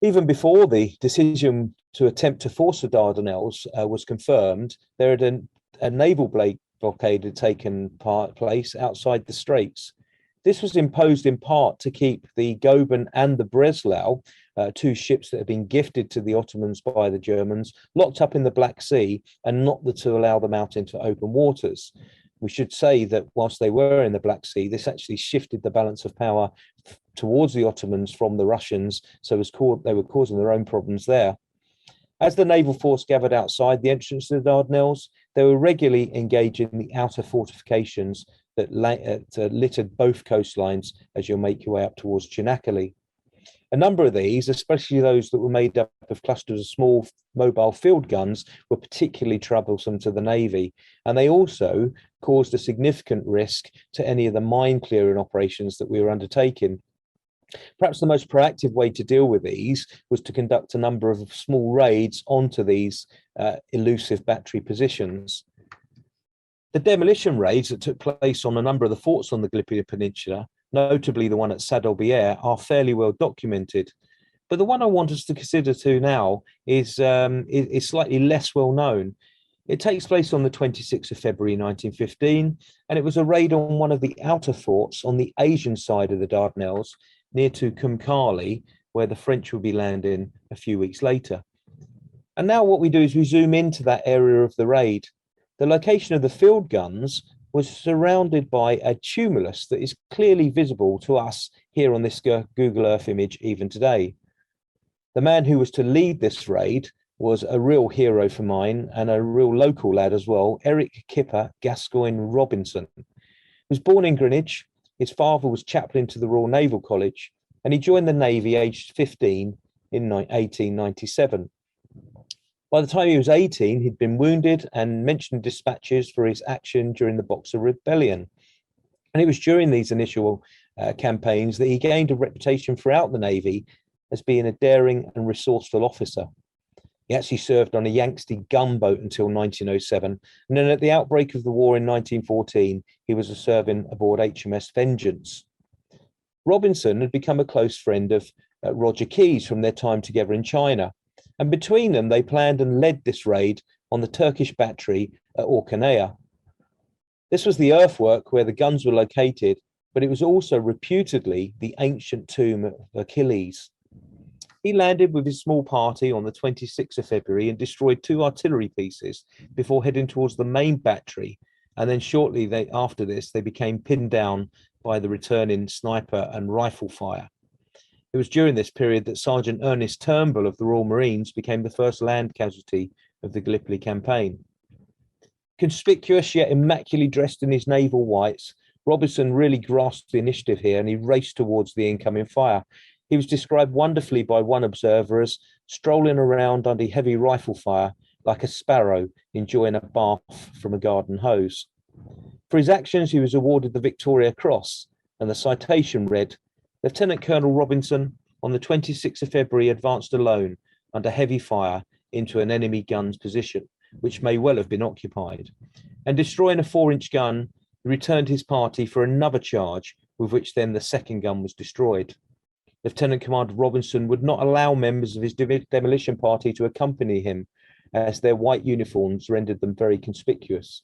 Even before the decision to attempt to force the Dardanelles was confirmed, there had a naval blockade had taken place outside the Straits. This was imposed in part to keep the Goeben and the Breslau, two ships that had been gifted to the Ottomans by the Germans, locked up in the Black Sea and not to allow them out into open waters. We should say that whilst they were in the Black Sea, this actually shifted the balance of power towards the Ottomans from the Russians, so they were causing their own problems there. As the naval force gathered outside the entrance to the Dardanelles, they were regularly engaging in the outer fortifications that littered both coastlines as you make your way up towards Chinakali. A number of these, especially those that were made up of clusters of small mobile field guns, were particularly troublesome to the Navy, and they also caused a significant risk to any of the mine clearing operations that we were undertaking. Perhaps the most proactive way to deal with these was to conduct a number of small raids onto these elusive battery positions. The demolition raids that took place on a number of the forts on the Gallipoli Peninsula, notably the one at Saint-Aubert, are fairly well documented. But the one I want us to consider now is slightly less well known. It takes place on the 26th of February 1915, and it was a raid on one of the outer forts on the Asian side of the Dardanelles, near to Kumkali, where the French will be landing a few weeks later. And now what we do is we zoom into that area of the raid. The location of the field guns was surrounded by a tumulus that is clearly visible to us here on this Google Earth image even today. The man who was to lead this raid was a real hero for mine and a real local lad as well, Eric Kipper Gascoigne Robinson. He was born in Greenwich. His father was chaplain to the Royal Naval College, and he joined the Navy aged 15 in 1897. By the time he was 18, he'd been wounded and mentioned dispatches for his action during the Boxer Rebellion. And it was during these initial campaigns that he gained a reputation throughout the Navy as being a daring and resourceful officer. He actually served on a Yangtze gunboat until 1907. And then at the outbreak of the war in 1914, he was serving aboard HMS Vengeance. Robinson had become a close friend of Roger Keyes from their time together in China. And between them, they planned and led this raid on the Turkish battery at Orknea. This was the earthwork where the guns were located, but it was also reputedly the ancient tomb of Achilles. He landed with his small party on the 26th of February and destroyed 2 artillery pieces before heading towards the main battery. And then shortly after this, they became pinned down by the returning sniper and rifle fire. It was during this period that Sergeant Ernest Turnbull of the Royal Marines became the first land casualty of the Gallipoli campaign. Conspicuous yet immaculately dressed in his naval whites, Robinson really grasped the initiative here and he raced towards the incoming fire. He was described wonderfully by one observer as strolling around under heavy rifle fire like a sparrow enjoying a bath from a garden hose. For his actions, he was awarded the Victoria Cross, and the citation read, "Lieutenant Colonel Robinson, on the 26th of February, advanced alone under heavy fire into an enemy gun's position, which may well have been occupied, and destroying a 4-inch gun, he returned his party for another charge, with which then the second gun was destroyed. Lieutenant Commander Robinson would not allow members of his demolition party to accompany him, as their white uniforms rendered them very conspicuous.